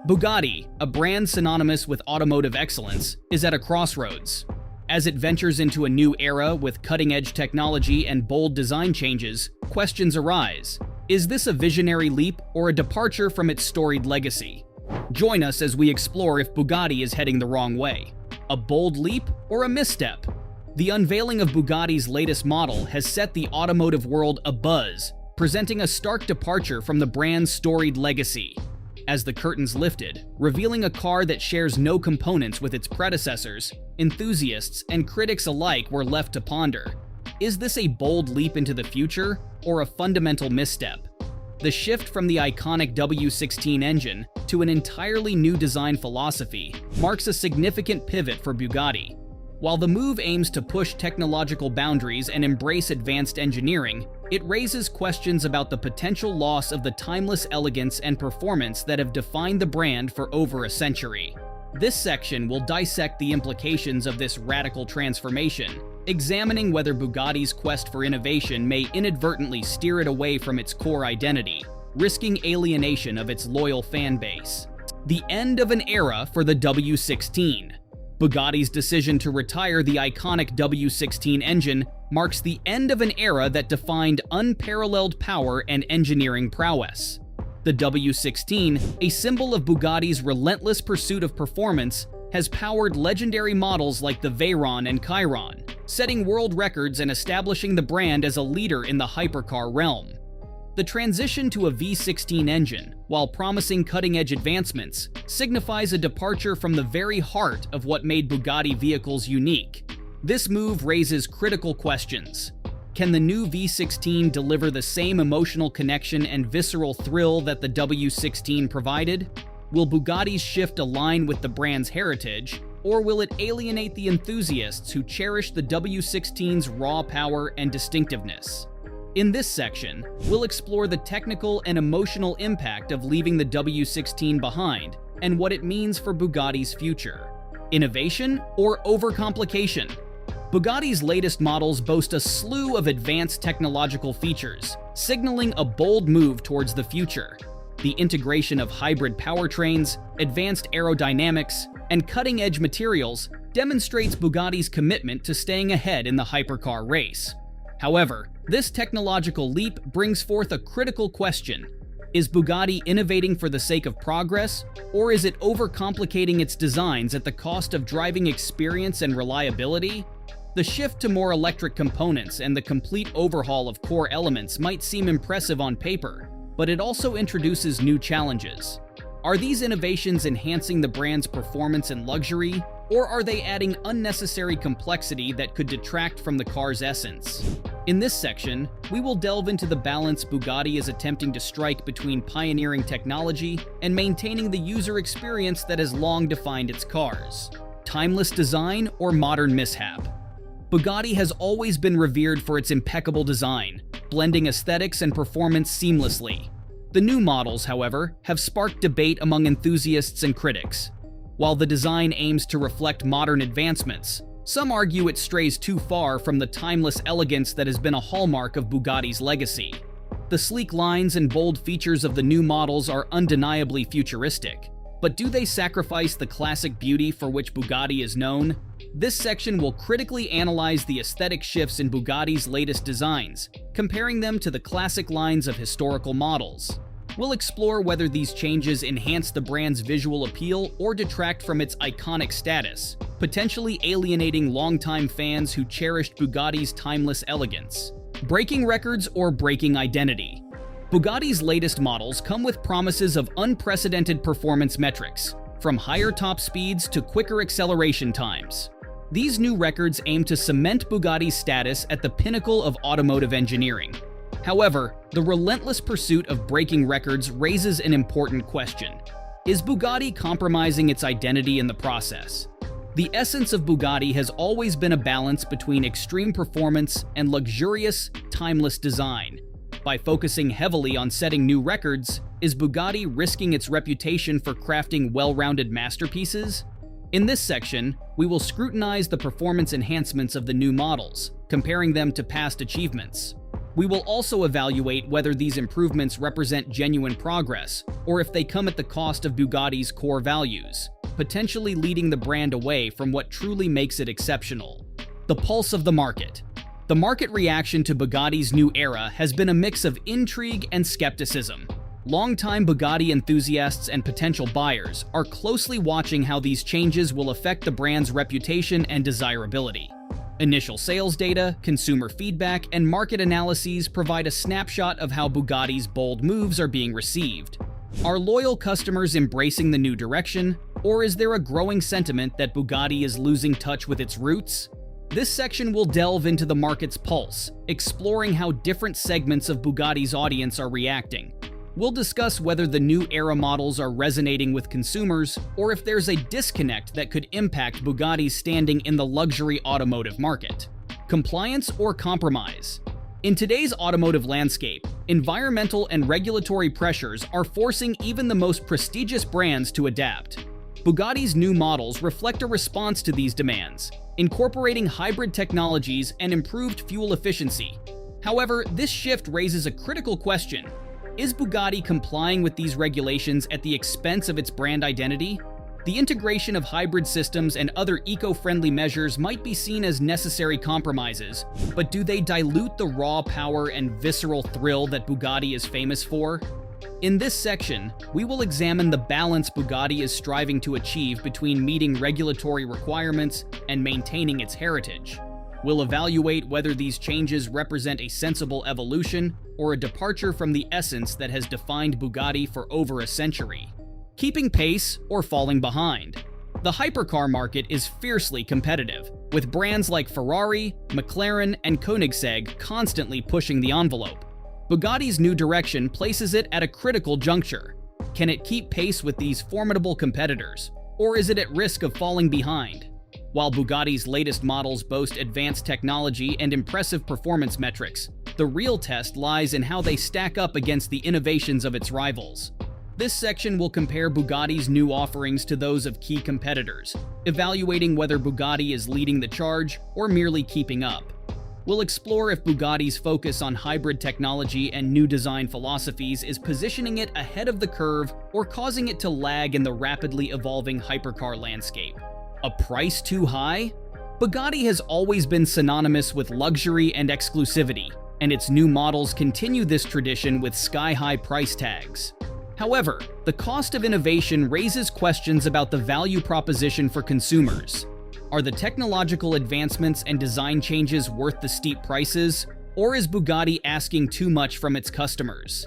Bugatti, a brand synonymous with automotive excellence, is at a crossroads. As it ventures into a new era with cutting-edge technology and bold design changes, questions arise. Is this a visionary leap or a departure from its storied legacy? Join us as we explore if Bugatti is heading the wrong way. A bold leap or a misstep? The unveiling of Bugatti's latest model has set the automotive world abuzz, presenting a stark departure from the brand's storied legacy. As the curtains lifted, revealing a car that shares no components with its predecessors, enthusiasts and critics alike were left to ponder. Is this a bold leap into the future or a fundamental misstep? The shift from the iconic V16 engine to an entirely new design philosophy marks a significant pivot for Bugatti. While the move aims to push technological boundaries and embrace advanced engineering, it raises questions about the potential loss of the timeless elegance and performance that have defined the brand for over a century. This section will dissect the implications of this radical transformation, examining whether Bugatti's quest for innovation may inadvertently steer it away from its core identity, risking alienation of its loyal fan base. The end of an era for the V16. Bugatti's decision to retire the iconic V16 engine marks the end of an era that defined unparalleled power and engineering prowess. The V16, a symbol of Bugatti's relentless pursuit of performance, has powered legendary models like the Veyron and Chiron, setting world records and establishing the brand as a leader in the hypercar realm. The transition to a V16 engine, while promising cutting-edge advancements, signifies a departure from the very heart of what made Bugatti vehicles unique. This move raises critical questions. Can the new V16 deliver the same emotional connection and visceral thrill that the V16 provided? Will Bugatti's shift align with the brand's heritage, or will it alienate the enthusiasts who cherish the V16's raw power and distinctiveness? In this section, we'll explore the technical and emotional impact of leaving the V16 behind and what it means for Bugatti's future. Innovation or overcomplication? Bugatti's latest models boast a slew of advanced technological features, signaling a bold move towards the future. The integration of hybrid powertrains, advanced aerodynamics, and cutting-edge materials demonstrates Bugatti's commitment to staying ahead in the hypercar race. However, this technological leap brings forth a critical question. Is Bugatti innovating for the sake of progress, or is it overcomplicating its designs at the cost of driving experience and reliability? The shift to more electric components and the complete overhaul of core elements might seem impressive on paper, but it also introduces new challenges. Are these innovations enhancing the brand's performance and luxury, or are they adding unnecessary complexity that could detract from the car's essence? In this section, we will delve into the balance Bugatti is attempting to strike between pioneering technology and maintaining the user experience that has long defined its cars. Timeless design or modern mishap? Bugatti has always been revered for its impeccable design, blending aesthetics and performance seamlessly. The new models, however, have sparked debate among enthusiasts and critics. While the design aims to reflect modern advancements, some argue it strays too far from the timeless elegance that has been a hallmark of Bugatti's legacy. The sleek lines and bold features of the new models are undeniably futuristic, but do they sacrifice the classic beauty for which Bugatti is known? This section will critically analyze the aesthetic shifts in Bugatti's latest designs, comparing them to the classic lines of historical models. We'll explore whether these changes enhance the brand's visual appeal or detract from its iconic status, potentially alienating longtime fans who cherished Bugatti's timeless elegance. Breaking records or breaking identity? Bugatti's latest models come with promises of unprecedented performance metrics, from higher top speeds to quicker acceleration times. These new records aim to cement Bugatti's status at the pinnacle of automotive engineering. However, the relentless pursuit of breaking records raises an important question. Is Bugatti compromising its identity in the process? The essence of Bugatti has always been a balance between extreme performance and luxurious, timeless design. By focusing heavily on setting new records, is Bugatti risking its reputation for crafting well-rounded masterpieces? In this section, we will scrutinize the performance enhancements of the new models, comparing them to past achievements. We will also evaluate whether these improvements represent genuine progress, or if they come at the cost of Bugatti's core values, potentially leading the brand away from what truly makes it exceptional. The pulse of the market. The market reaction to Bugatti's new era has been a mix of intrigue and skepticism. Longtime Bugatti enthusiasts and potential buyers are closely watching how these changes will affect the brand's reputation and desirability. Initial sales data, consumer feedback, and market analyses provide a snapshot of how Bugatti's bold moves are being received. Are loyal customers embracing the new direction, or is there a growing sentiment that Bugatti is losing touch with its roots? This section will delve into the market's pulse, exploring how different segments of Bugatti's audience are reacting. We'll discuss whether the new era models are resonating with consumers, or if there's a disconnect that could impact Bugatti's standing in the luxury automotive market. Compliance or compromise? In today's automotive landscape, environmental and regulatory pressures are forcing even the most prestigious brands to adapt. Bugatti's new models reflect a response to these demands, incorporating hybrid technologies and improved fuel efficiency. However, this shift raises a critical question. Is Bugatti complying with these regulations at the expense of its brand identity? The integration of hybrid systems and other eco-friendly measures might be seen as necessary compromises, but do they dilute the raw power and visceral thrill that Bugatti is famous for? In this section, we will examine the balance Bugatti is striving to achieve between meeting regulatory requirements and maintaining its heritage. We'll evaluate whether these changes represent a sensible evolution or a departure from the essence that has defined Bugatti for over a century. Keeping pace or falling behind? The hypercar market is fiercely competitive, with brands like Ferrari, McLaren, and Koenigsegg constantly pushing the envelope. Bugatti's new direction places it at a critical juncture. Can it keep pace with these formidable competitors, or is it at risk of falling behind? While Bugatti's latest models boast advanced technology and impressive performance metrics, the real test lies in how they stack up against the innovations of its rivals. This section will compare Bugatti's new offerings to those of key competitors, evaluating whether Bugatti is leading the charge or merely keeping up. We'll explore if Bugatti's focus on hybrid technology and new design philosophies is positioning it ahead of the curve or causing it to lag in the rapidly evolving hypercar landscape. A price too high? Bugatti has always been synonymous with luxury and exclusivity, and its new models continue this tradition with sky-high price tags. However, the cost of innovation raises questions about the value proposition for consumers. Are the technological advancements and design changes worth the steep prices, or is Bugatti asking too much from its customers?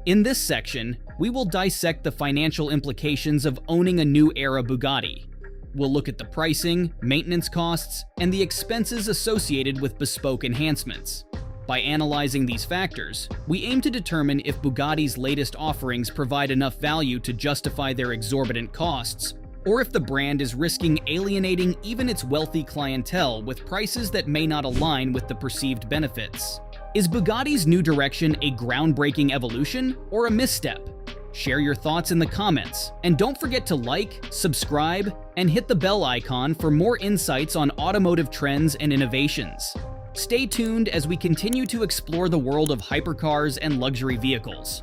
In this section, we will dissect the financial implications of owning a new era Bugatti. We'll look at the pricing, maintenance costs, and the expenses associated with bespoke enhancements. By analyzing these factors, we aim to determine if Bugatti's latest offerings provide enough value to justify their exorbitant costs, or if the brand is risking alienating even its wealthy clientele with prices that may not align with the perceived benefits. Is Bugatti's new direction a groundbreaking evolution or a misstep? Share your thoughts in the comments, and don't forget to like, subscribe, and hit the bell icon for more insights on automotive trends and innovations. Stay tuned as we continue to explore the world of hypercars and luxury vehicles.